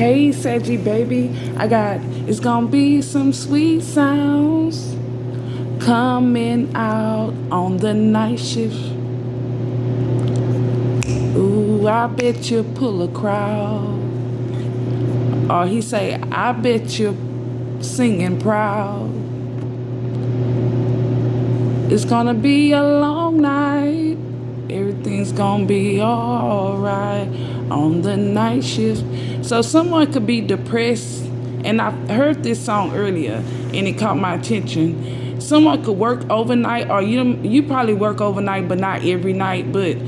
Hey, Saggy baby, it's gonna be some sweet sounds coming out on the night shift. Ooh, I bet you pull a crowd. Or he say, I bet you singing proud. It's gonna be a long night. Everything's gonna be alright on the night shift. So someone could be depressed, and I heard this song earlier, and it caught my attention. Someone could work overnight, or you probably work overnight, but not every night. But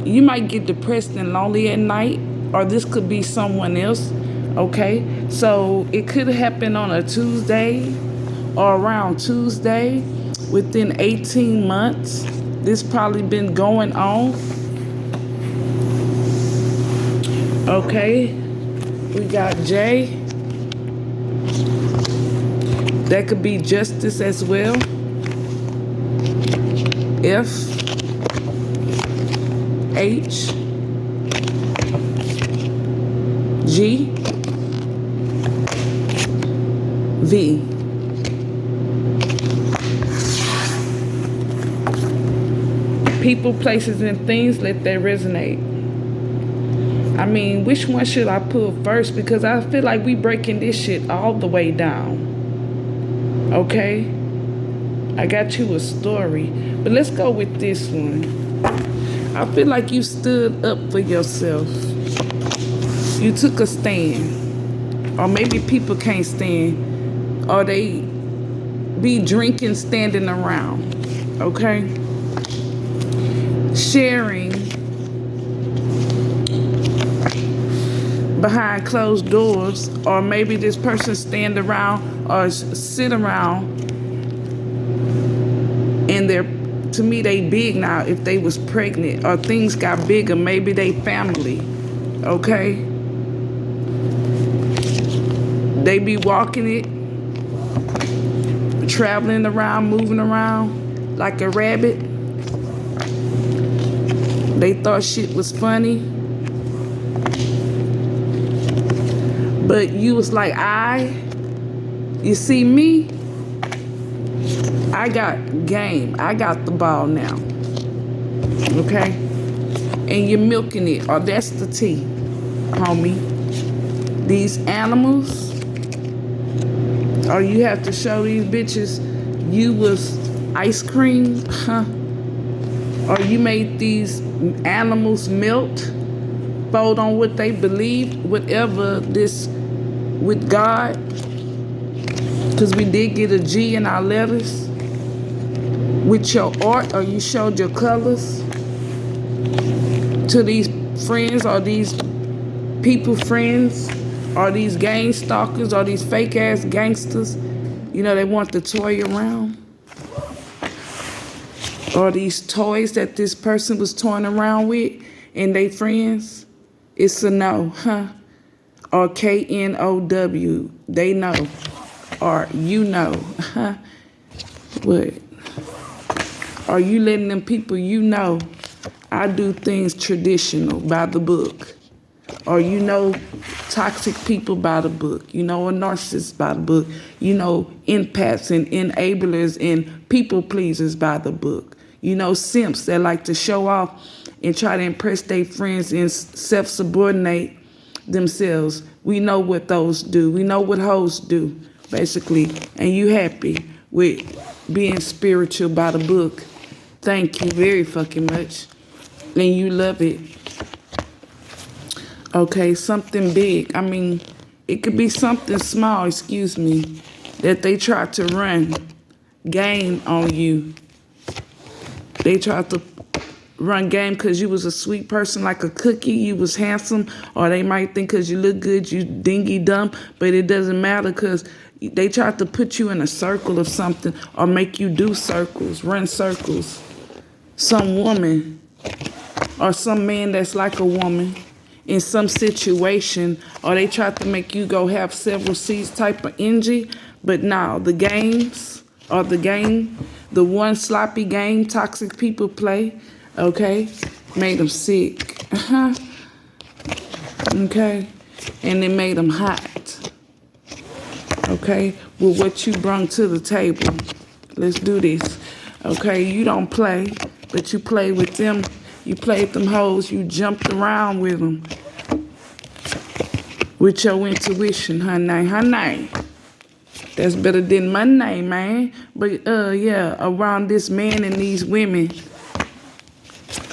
you might get depressed and lonely at night, or this could be someone else. Okay, so it could happen on a Tuesday or around Tuesday within 18 months. This probably been going on. Okay, we got J. That could be justice as well. F. H. G. V. People, places, and things, let that resonate. I mean, which one should I pull first? Because I feel like we breaking this shit all the way down. Okay? I got you a story. But let's go with this one. I feel like you stood up for yourself. You took a stand. Or maybe people can't stand. Or they be drinking, standing around. Okay? Sharing behind closed doors, or maybe this person stand around or sit around, and to me they big now. If they was pregnant or things got bigger, maybe they family. Okay, they be walking it, traveling around, moving around like a rabbit. They thought shit was funny. But you was like, you see me? I got game. I got the ball now. Okay? And you're milking it. Or that's the tea, homie. These animals. Or you have to show these bitches you was ice cream, huh? Or you made these animals melt, fold on what they believe, whatever this with God. Because we did get a G in our letters. With your art, or you showed your colors to these friends, or these people friends, or these gang stalkers, or these fake ass gangsters. You know, they want to toy around. Or these toys that this person was toying around with and they friends. It's a no, huh? Or KNOW, they know. Or you know, huh? What? Are you letting them people you know, I do things traditional by the book? Or you know toxic people by the book. You know a narcissist by the book. You know empaths and enablers and people pleasers by the book. You know simps that like to show off and try to impress their friends and self-subordinate themselves. We know what those do. We know what hoes do, basically. And you happy with being spiritual by the book. Thank you very fucking much. And you love it. Okay, something big. I mean, it could be something small, excuse me, that they try to run game on you. They tried to run game because you was a sweet person like a cookie, you was handsome, or they might think because you look good, you dingy dumb, but it doesn't matter because they tried to put you in a circle of something or make you do circles, run circles. Some woman or some man that's like a woman in some situation, or they tried to make you go have several seats type of energy, but now the games or the game, the one sloppy game toxic people play, okay, made them sick. Okay, and it made them hot. Okay, with what you brought to the table. Let's do this. Okay, you don't play, but you play with them. You played them hoes. You jumped around with them. With your intuition, honey. That's better than money, man. But yeah, around this man and these women.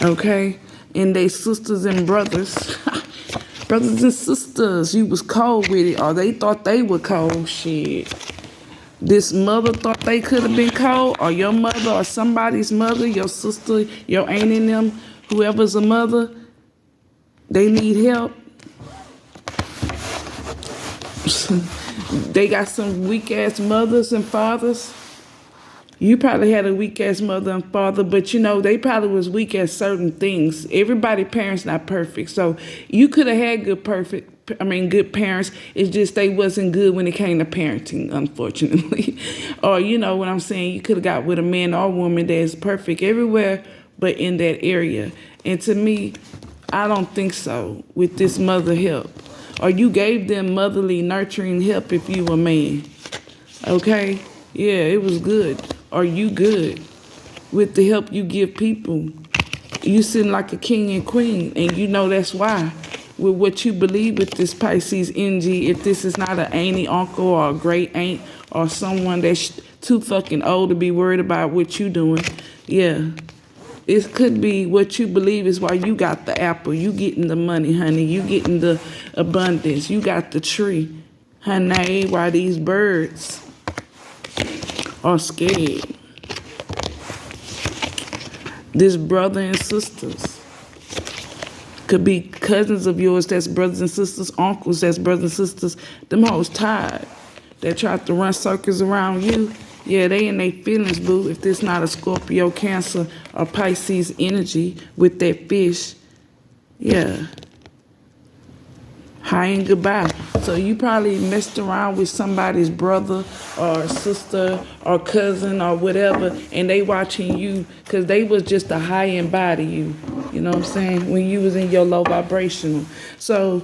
Okay, and they sisters and brothers. Brothers and sisters, you was cold with it, or they thought they were cold. Shit. This mother thought they could have been cold, or your mother, or somebody's mother, your sister, your aunt and them, whoever's a mother, they need help. They got some weak-ass mothers and fathers. You probably had a weak-ass mother and father, but you know, they probably was weak at certain things. Everybody parents not perfect. So you could have had good parents. It's just they wasn't good when it came to parenting, unfortunately. Or you know what I'm saying? You could have got with a man or woman that is perfect everywhere but in that area. And to me, I don't think so with this mother help. Or you gave them motherly nurturing help if you were a man. Okay? Yeah, it was good. Are you good with the help you give people? You sitting like a king and queen, and you know that's why. With what you believe with this Pisces energy, if this is not an auntie, uncle, or a great aunt, or someone that's too fucking old to be worried about what you doing, yeah. It could be what you believe is why you got the apple. You getting the money, honey. You getting the abundance. You got the tree, honey, while these birds are scared. This brother and sisters could be cousins of yours that's brothers and sisters, uncles that's brothers and sisters. Them hoes tired. They tried to run circles around you. Yeah, they in their feelings, boo. If this not a Scorpio, Cancer, or Pisces energy with that fish, yeah. Hi and goodbye. So you probably messed around with somebody's brother or sister or cousin or whatever, and they watching you because they was just a high end body you. You know what I'm saying? When you was in your low vibrational. So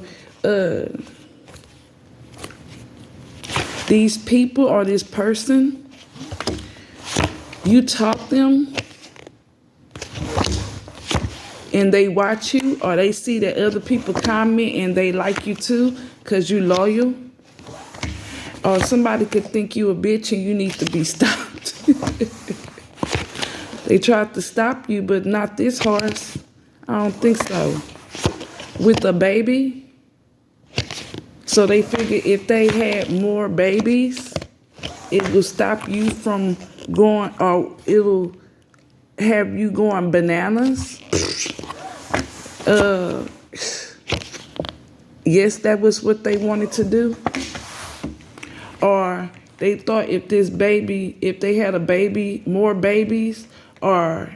these people or this person, you taught them and they watch you, or they see that other people comment and they like you too because you loyal, or somebody could think you a bitch and you need to be stopped. They tried to stop you, but not this horse. I don't think so. With a baby. So they figured if they had more babies, it will stop you from going, or it'll have you going bananas. Yes, that was what they wanted to do. Or they thought if they had a baby, more babies, or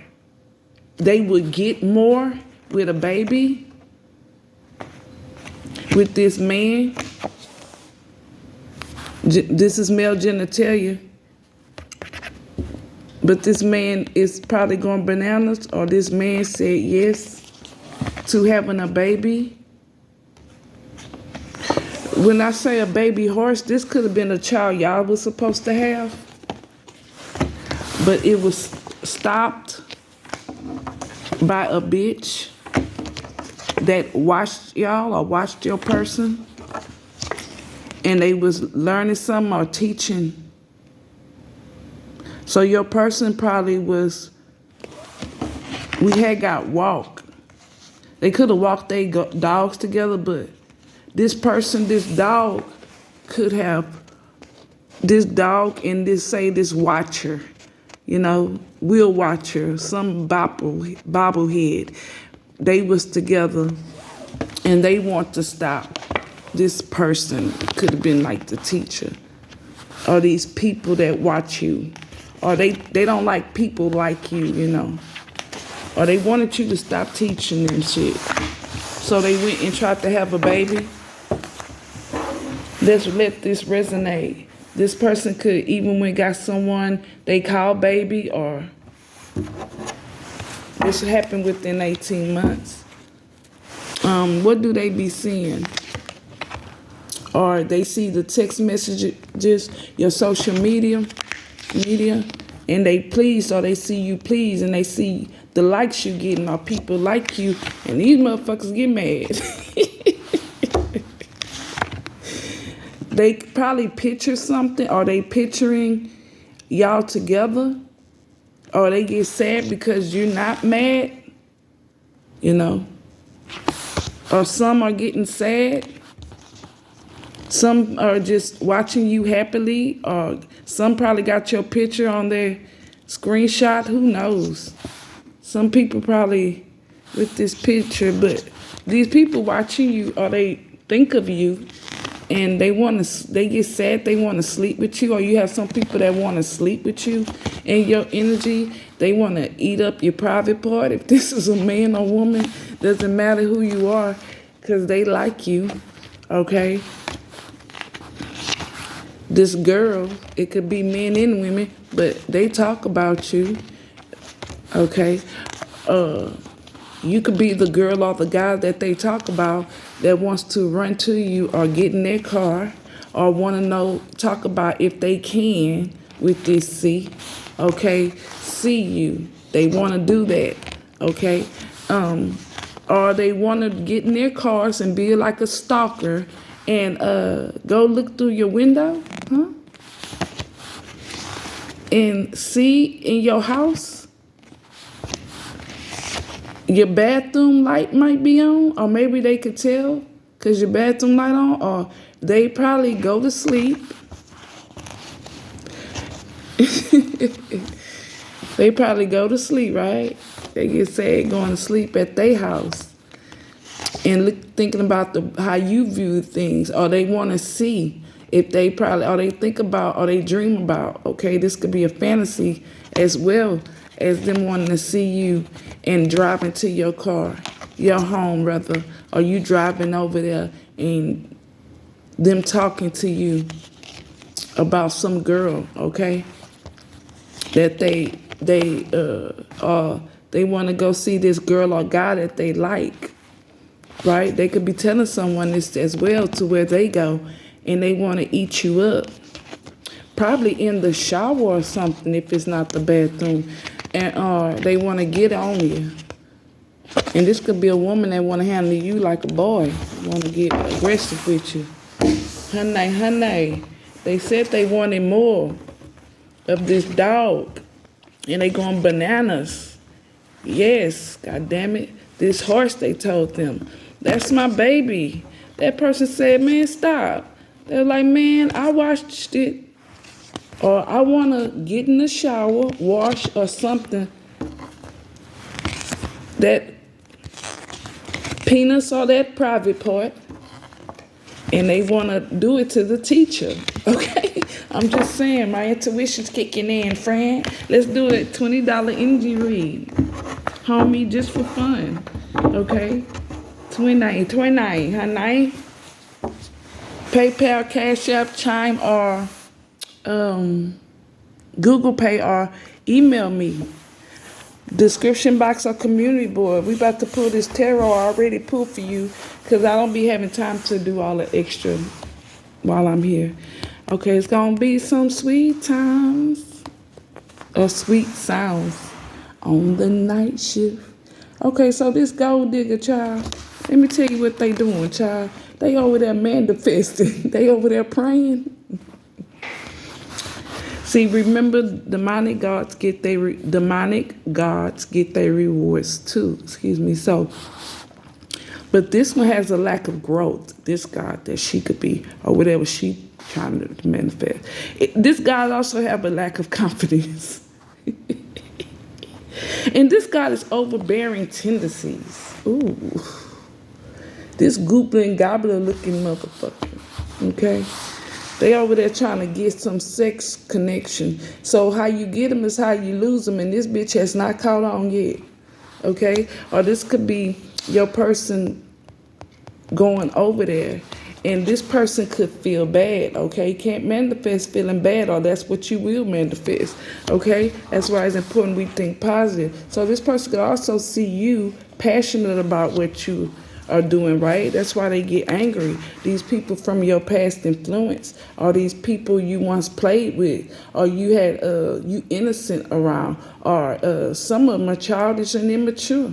they would get more with a baby, with this man. This is male genitalia. But this man is probably going bananas, or this man said yes to having a baby. When I say a baby horse, this could have been a child y'all was supposed to have, but it was stopped by a bitch that watched y'all or watched your person, and they was learning something or teaching. So your person probably was, we had got walk. They could have walked their dogs together, but this person, this dog, could have, this dog and this watcher, you know, wheel watcher, some bobblehead. They was together and they want to stop. This person could have been like the teacher, or these people that watch you, or they don't like people like you know, or they wanted you to stop teaching them shit. So they went and tried to have a baby. Let's let this resonate. This person could even when got someone they call baby, or this happened within 18 months. What do they be seeing? or they see the text messages, your social media, and they please, or they see you please, and they see the likes you getting, or people like you, and these motherfuckers get mad. They probably picture something, or they picturing y'all together, or they get sad because you're not mad, you know. Or some are getting sad. Some are just watching you happily, or some probably got your picture on their screenshot. Who knows? Some people probably with this picture, but these people watching you, or they think of you, and they get sad, they want to sleep with you, or you have some people that want to sleep with you and your energy. They want to eat up your private part. If this is a man or woman, doesn't matter who you are, because they like you, okay? This girl, it could be men and women, but they talk about you, okay? You could be the girl or the guy that they talk about that wants to run to you or get in their car or want to talk about if they can with this C, okay? See you. They want to do that, okay? Or they want to get in their cars and be like a stalker and go look through your window, huh? And see in your house, your bathroom light might be on, or maybe they could tell because your bathroom light on, or they probably go to sleep. They probably go to sleep, right? They get sad going to sleep at their house and thinking about how you view things, or they want to see if they probably, or they think about, or they dream about, okay? This could be a fantasy as well as them wanting to see you and driving to your car, your home rather, or you driving over there and them talking to you about some girl, okay? That they want to go see this girl or guy that they like, right? They could be telling someone this as well, to where they go and they want to eat you up. Probably in the shower or something if it's not the bathroom. And they want to get on you. And this could be a woman that want to handle you like a boy, want to get aggressive with you. Honey, they said they wanted more of this dog, and they going bananas. Yes, God damn it. This horse, they told them, that's my baby. That person said, man, stop. They're like, man, I watched it. Or I want to get in the shower, wash or something. That penis or that private part. And they want to do it to the teacher, okay? I'm just saying, my intuition's kicking in, friend. Let's do it. $20 energy read. Homie, just for fun, okay? 29, honey. PayPal, Cash App, Chime, or Google Pay, or email me. Description box or community board. We about to pull this tarot I already pulled for you, because I don't be having time to do all the extra while I'm here. Okay, it's gonna be some sweet times or sweet sounds on the night shift. Okay, so this gold digger, child, let me tell you what they doing, child. They over there manifesting. They over there praying. See, remember, demonic gods get their rewards too. Excuse me. So, but this one has a lack of growth. This God that she could be, or whatever she trying to manifest. This God also have a lack of confidence, and this God is overbearing tendencies. Ooh, this goblin gobbler looking motherfucker. Okay. They over there trying to get some sex connection. So how you get them is how you lose them, and this bitch has not caught on yet, okay? Or this could be your person going over there, and this person could feel bad, okay? You can't manifest feeling bad, or that's what you will manifest, okay? That's why it's important we think positive. So this person could also see you passionate about what you are doing right. That's why they get angry. These people from your past influence, or these people you once played with, or you had you innocent around, or some of them are childish and immature.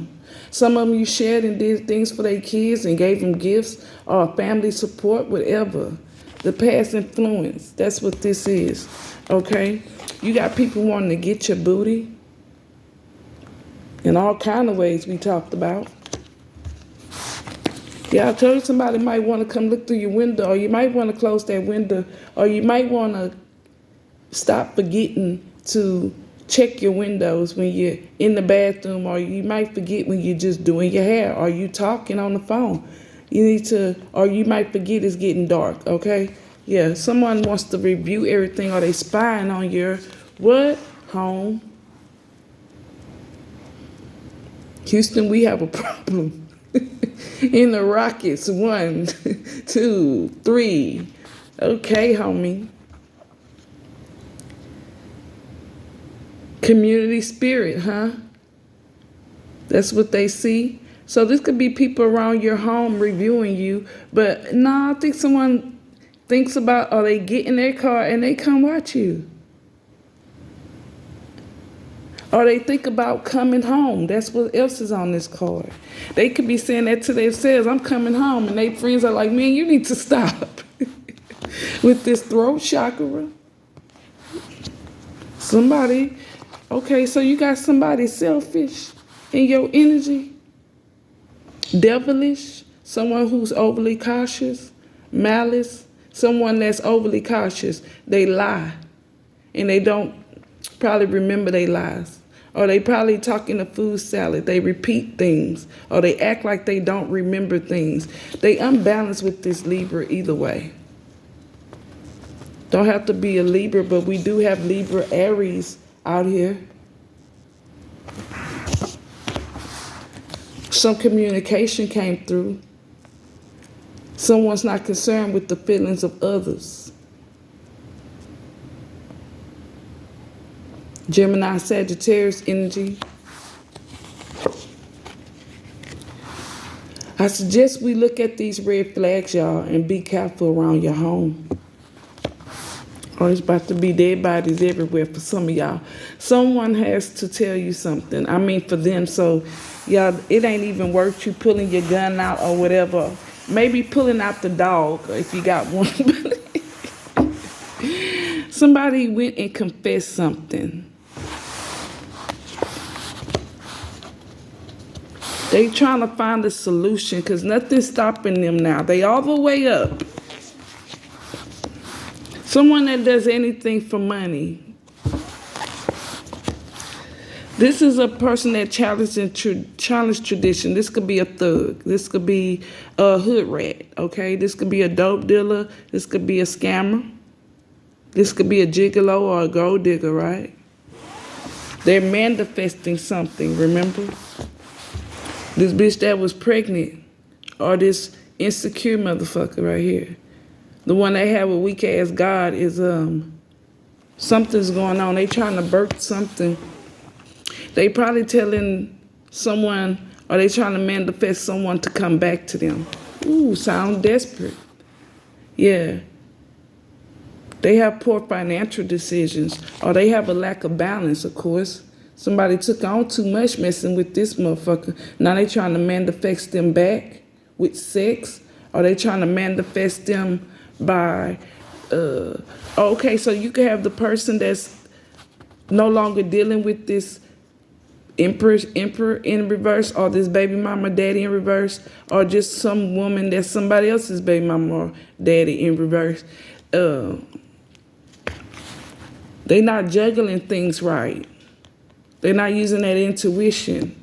Some of them you shared and did things for their kids and gave them gifts or family support, whatever. The past influence, that's what this is, okay? You got people wanting to get your booty in all kind of ways we talked about. Yeah, I told you somebody might want to come look through your window, or you might want to close that window, or you might want to stop forgetting to check your windows when you're in the bathroom, or you might forget when you're just doing your hair, or you talking on the phone. You need to, or you might forget it's getting dark, okay? Yeah, someone wants to review everything, or they spying on your what? Home. Houston, we have a problem. In the Rockets, 1, 2, 3. Okay, homie. Community spirit, huh? That's what they see. So this could be people around your home reviewing you, but no, I think someone thinks about, or they get in their car and they come watch you. Or they think about coming home. That's what else is on this card. They could be saying that to themselves, I'm coming home, and their friends are like, man, you need to stop with this throat chakra. Somebody, okay, so you got somebody selfish in your energy, devilish, someone who's overly cautious, malice, someone that's overly cautious. They lie, and they don't probably remember their lies. Or they probably talk in a food salad. They repeat things. Or they act like they don't remember things. They unbalanced with this Libra either way. Don't have to be a Libra, but we do have Libra Aries out here. Some communication came through. Someone's not concerned with the feelings of others. Gemini, Sagittarius energy. I suggest we look at these red flags, y'all, and be careful around your home. Or it's about to be dead bodies everywhere for some of y'all. Someone has to tell you something. I mean, for them. So, y'all, it ain't even worth you pulling your gun out or whatever. Maybe pulling out the dog if you got one. Somebody went and confessed something. They trying to find a solution because nothing's stopping them now. They all the way up. Someone that does anything for money. This is a person that challenged tradition. This could be a thug. This could be a hood rat, okay? This could be a dope dealer. This could be a scammer. This could be a gigolo or a gold digger, right? They're manifesting something, remember? This bitch that was pregnant, or this insecure motherfucker right here. The one they have a weak ass God is something's going on. They trying to birth something. They probably telling someone, or they trying to manifest someone to come back to them. Ooh, sound desperate. Yeah. They have poor financial decisions, or they have a lack of balance, of course. Somebody took on too much messing with this motherfucker. Now they trying to manifest them back with sex, or they trying to manifest them by, okay, so you could have the person that's no longer dealing with this emperor in reverse, or this baby mama daddy in reverse, or just some woman that's somebody else's baby mama or daddy in reverse. They not juggling things right. They're not using that intuition.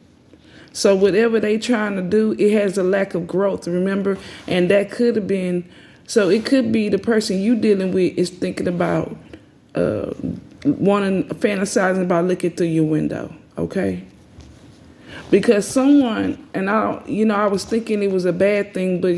So whatever they trying to do, it has a lack of growth, remember? And that could have been, so it could be the person you dealing with is thinking about, fantasizing about looking through your window, okay? Because someone, and I was thinking it was a bad thing, but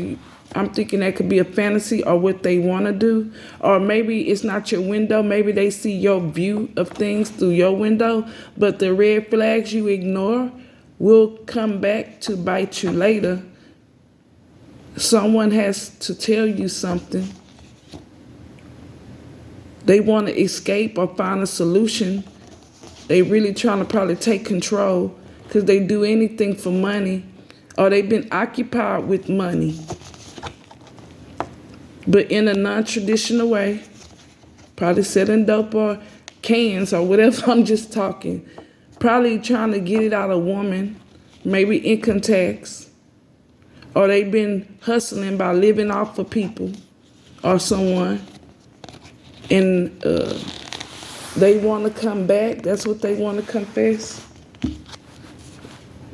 I'm thinking that could be a fantasy or what they want to do. Or maybe it's not your window. Maybe they see your view of things through your window, but the red flags you ignore will come back to bite you later. Someone has to tell you something. They want to escape or find a solution. They really trying to probably take control because they do anything for money, or they've been occupied with money, but in a non-traditional way, probably selling dope or cans or whatever. I'm just talking. Probably trying to get it out of woman, maybe income tax, or they've been hustling by living off of people or someone, and they want to come back. That's what they want to confess.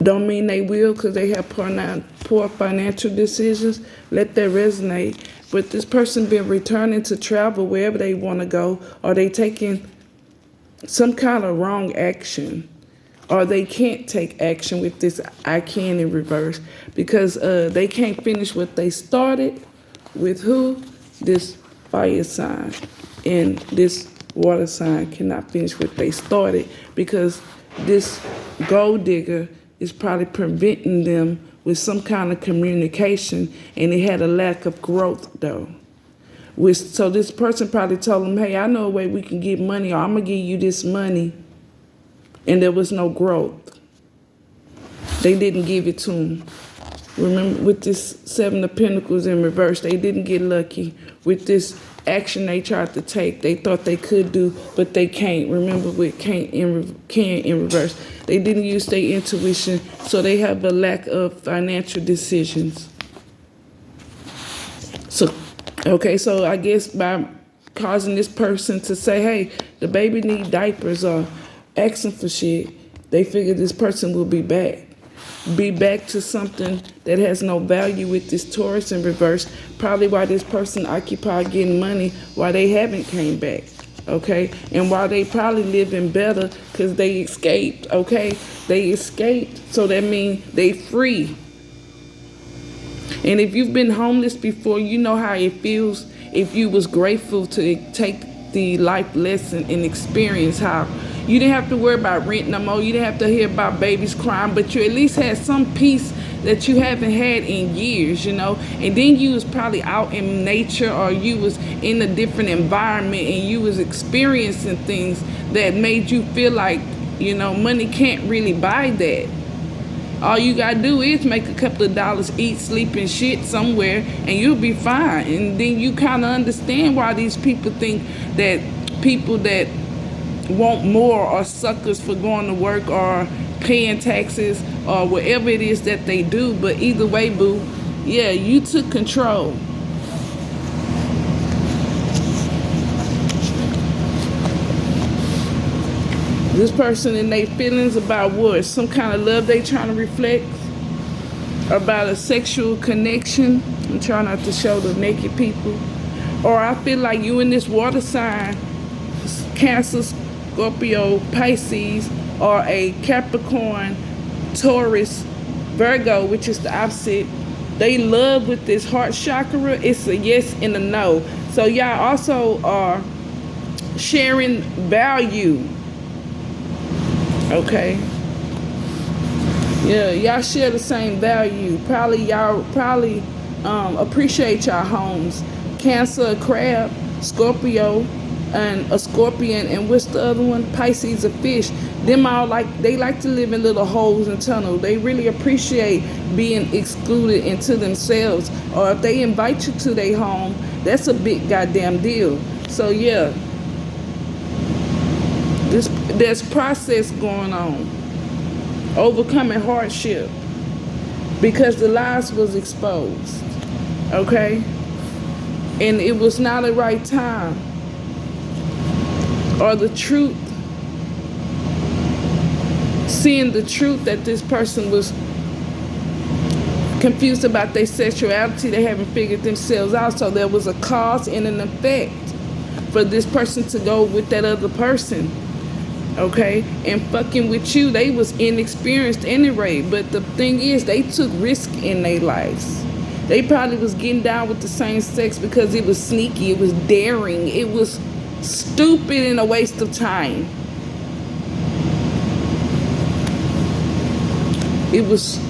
Don't mean they will because they have poor financial decisions. Let that resonate. But this person been returning to travel wherever they want to go, or they taking some kind of wrong action, or they can't take action with this I can in reverse because they can't finish what they started with who? This fire sign. And this water sign cannot finish what they started because this gold digger is probably preventing them with some kind of communication, and it had a lack of growth though. So this person probably told them, hey, I know a way we can get money, or I'm gonna give you this money, and there was no growth. They didn't give it to them. Remember, with this Seven of Pentacles in reverse, they didn't get lucky with this action they tried to take. They thought they could do, but they can't. Remember with can in reverse. They didn't use their intuition, so they have a lack of financial decisions. So I guess by causing this person to say, hey, the baby need diapers, or asking for shit, they figured this person will be back. Be back to something that has no value with this Taurus in reverse. Probably why this person occupied getting money, why they haven't came back, okay? And why they probably living better because they escaped, okay? They escaped, so that means they free. And if you've been homeless before, you know how it feels if you was grateful to take the life lesson and experience how you didn't have to worry about rent no more. You didn't have to hear about babies crying, but you at least had some peace that you haven't had in years, you know. And then you was probably out in nature, or you was in a different environment, and you was experiencing things that made you feel like, you know, money can't really buy that. All you gotta do is make a couple of dollars, eat, sleep, and shit somewhere, and you'll be fine. And then you kind of understand why these people think that people that want more are suckers for going to work or paying taxes or whatever it is that they do. But either way, boo, yeah, you took control. This person and their feelings about what? Some kind of love they trying to reflect? About a sexual connection? I'm trying not to show the naked people. Or I feel like you in this water sign, Cancer, Scorpio, Pisces, or a Capricorn, Taurus, Virgo, which is the opposite. They love with this heart chakra. It's a yes and a no. So y'all also are sharing value. Okay. Yeah, y'all share the same value. Y'all appreciate y'all homes. Cancer, a crab, Scorpio, and a scorpion, and what's the other one? Pisces, a fish. Them all they like to live in little holes and tunnels. They really appreciate being excluded into themselves. Or if they invite you to their home, that's a big goddamn deal. So yeah, there's process going on. Overcoming hardship because the lies was exposed. Okay? And it was not the right time. Or the truth, seeing the truth that this person was confused about their sexuality, they haven't figured themselves out. So there was a cause and an effect for this person to go with that other person, okay? And fucking with you, they was inexperienced anyway. But the thing is, they took risk in their lives. They probably was getting down with the same sex because it was sneaky, it was daring, it was stupid and a waste of time. It was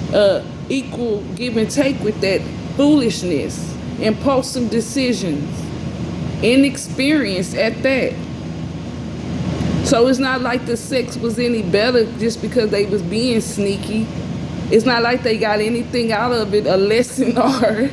equal give and take with that foolishness, impulsive decisions, inexperience at that. So it's not like the sex was any better just because they was being sneaky. It's not like they got anything out of it, a lesson or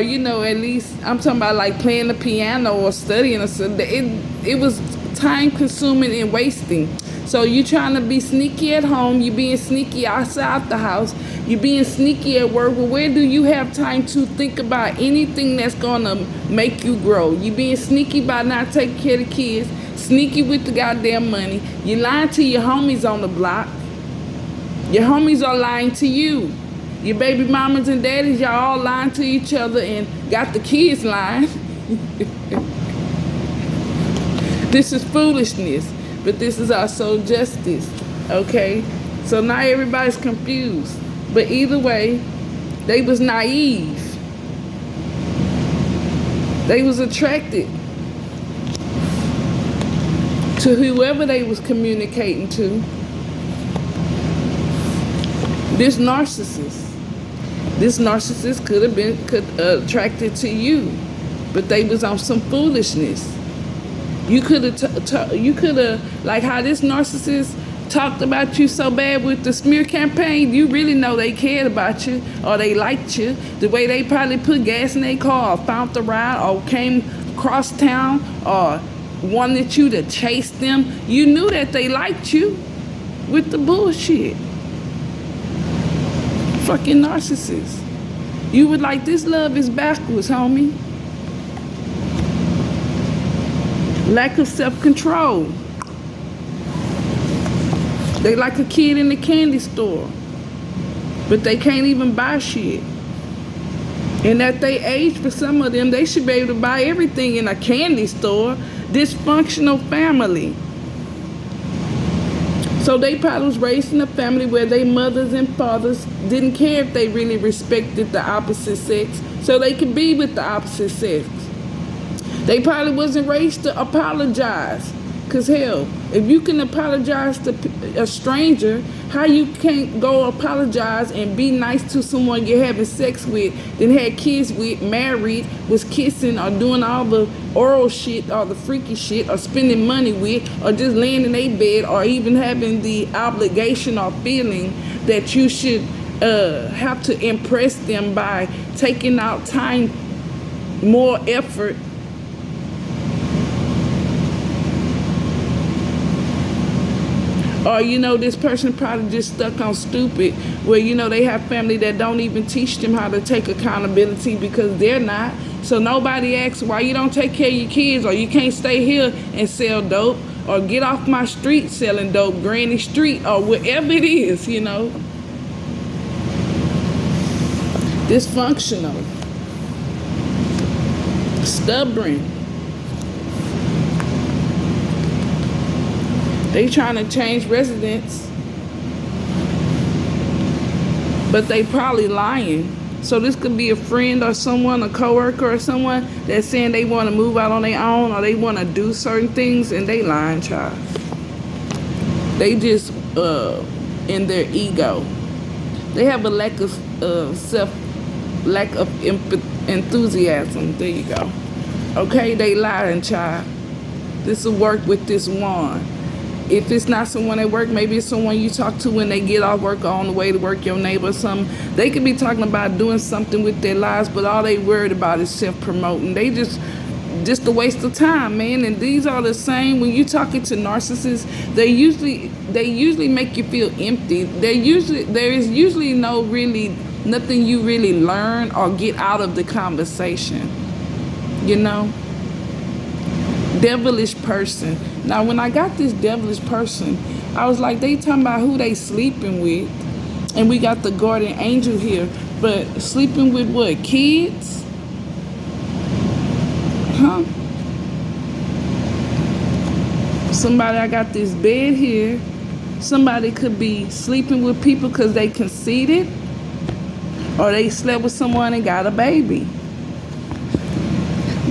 you know, at least I'm talking about like playing the piano or studying or something. It was time consuming and wasting. So you trying to be sneaky at home, you being sneaky outside the house, you being sneaky at work. Well, where do you have time to think about anything that's gonna make you grow? You being sneaky by not taking care of the kids, sneaky with the goddamn money. You lying to your homies on the block. Your homies are lying to you. Your baby mamas and daddies, y'all all lying to each other and got the kids lying. This is foolishness, but this is also justice, okay? So now everybody's confused. But either way, they was naive. They was attracted to whoever they was communicating to. This narcissist could have been attracted to you, but they was on some foolishness. You could have, like how this narcissist talked about you so bad with the smear campaign. You really know they cared about you or they liked you. The way they probably put gas in their car or found the ride or came across town or wanted you to chase them. You knew that they liked you with the bullshit. Fucking narcissist. You would like, this love is backwards, homie. Lack of self-control. They like a kid in the candy store, but they can't even buy shit. And at their age, for some of them, they should be able to buy everything in a candy store. Dysfunctional family. So they probably was raised in a family where their mothers and fathers didn't care if they really respected the opposite sex, so they could be with the opposite sex. They probably wasn't raised to apologize. Because hell, if you can apologize to a stranger, how you can't go apologize and be nice to someone you're having sex with, then had kids with, married, was kissing or doing all the oral shit or the freaky shit or spending money with or just laying in their bed or even having the obligation or feeling that you should have to impress them by taking out time, more effort. Or, you know, this person probably just stuck on stupid, where, you know, they have family that don't even teach them how to take accountability because they're not. So nobody asks why you don't take care of your kids, or you can't stay here and sell dope, or get off my street selling dope, Granny Street, or whatever it is, you know. Dysfunctional. Stubborn. They trying to change residents, but they probably lying. So this could be a friend or someone, a coworker or someone that's saying they want to move out on their own or they want to do certain things, and they lying, child. They just in their ego. They have a lack of enthusiasm. There you go. Okay, they lying, child. This will work with this one. If it's not someone at work, maybe it's someone you talk to when they get off work or on the way to work, your neighbor or something. They could be talking about doing something with their lives, but all they worried about is self-promoting. They just a waste of time, man. And these are the same, when you're talking to narcissists, they usually make you feel empty. There is usually nothing you really learn or get out of the conversation, you know? Devilish person. Now, when I got this devilish person, I was like, they talking about who they sleeping with. And we got the guardian angel here. But sleeping with what? Kids? Huh? Somebody, I got this bed here. Somebody could be sleeping with people because they conceited. Or they slept with someone and got a baby.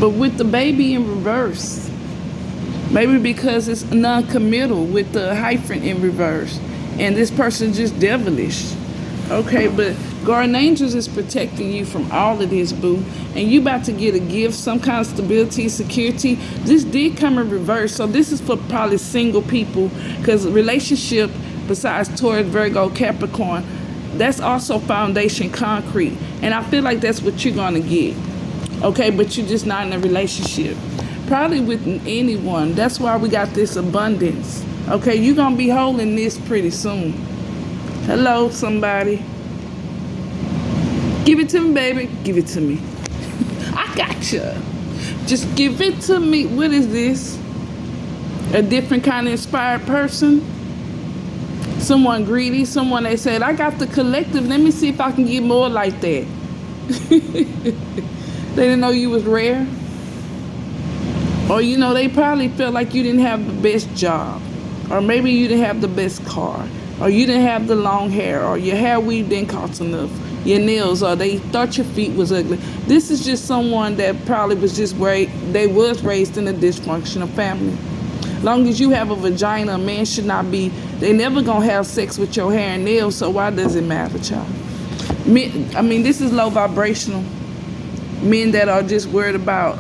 But with the baby in reverse. Maybe because it's non-committal with the hyphen in reverse. And this person's just devilish. Okay, but Guardian angels is protecting you from all of this, boo. And you about to get a gift, some kind of stability, security. This did come in reverse. So this is for probably single people. Because relationship, besides Taurus, Virgo, Capricorn, that's also foundation concrete. And I feel like that's what you're going to get. Okay, but you're just not in a relationship. Probably with anyone. That's why we got this abundance. Okay, you're going to be holding this pretty soon. Hello, somebody. Give it to me, baby. Give it to me. I gotcha. Just give it to me. What is this? A different kind of inspired person? Someone greedy? Someone that said, I got the collective. Let me see if I can get more like that. They didn't know you was rare. Or, you know, they probably felt like you didn't have the best job. Or maybe you didn't have the best car. Or you didn't have the long hair. Or your hair weave didn't cost enough. Your nails, or they thought your feet was ugly. This is just someone that probably was just they was raised in a dysfunctional family. Long as you have a vagina, a man should not be, they never gonna have sex with your hair and nails, so why does it matter, child? I mean, this is low vibrational. Men that are just worried about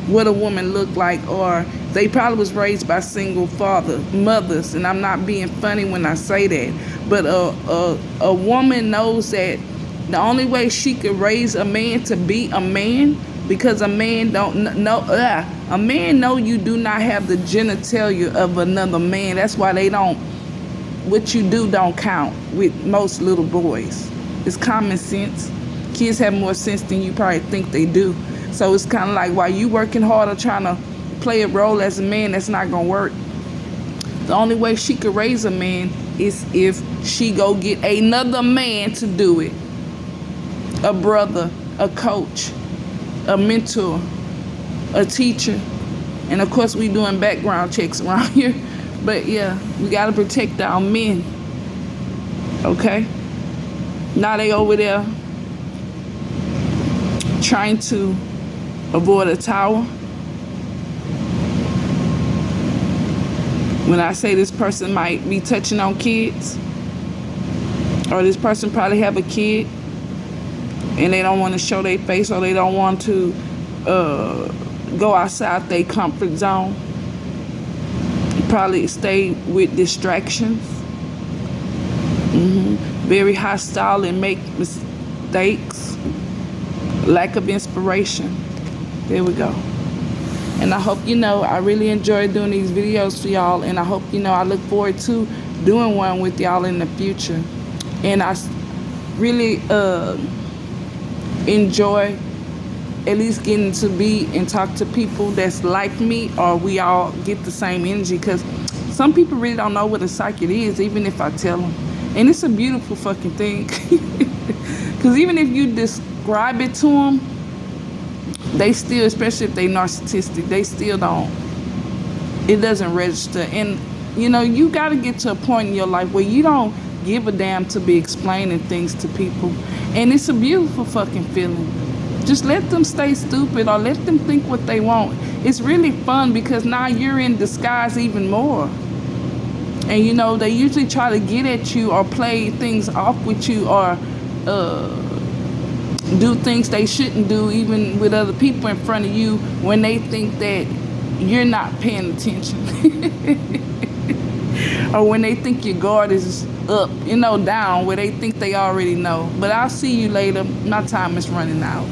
what a woman look like, or they probably was raised by single mothers, and I'm not being funny when I say that. But a woman knows that the only way she could raise a man to be a man, because a man a man know you do not have the genitalia of another man. That's why they don't, what you do don't count with most little boys. It's common sense. Kids have more sense than you probably think they do. So it's kind of like, while you working harder trying to play a role as a man, that's not gonna work. The only way she could raise a man is if she go get another man to do it. A brother, a coach, a mentor, a teacher. And of course we doing background checks around here. But yeah, we gotta protect our men. Okay? Now they over there trying to avoid a tower. When I say this person might be touching on kids, or this person probably have a kid and they don't want to show their face, or they don't want to go outside their comfort zone, probably stay with distractions, very hostile and make mistakes, lack of inspiration. There we go. And I hope you know I really enjoy doing these videos for y'all, and I hope you know I look forward to doing one with y'all in the future. And I really enjoy at least getting to be and talk to people that's like me, or we all get the same energy, because some people really don't know what a psychic is, even if I tell them. And it's a beautiful fucking thing. Because even if you describe it to them, they still, especially if they narcissistic, they still don't, it doesn't register. And you know, you got to get to a point in your life where you don't give a damn to be explaining things to people. And it's a beautiful fucking feeling. Just let them stay stupid, or let them think what they want. It's really fun, because now you're in disguise even more. And you know, they usually try to get at you or play things off with you, or do things they shouldn't do, even with other people in front of you, when they think that you're not paying attention. Or when they think your guard is up, you know, down, where they think they already know. But I'll see you later. My time is running out.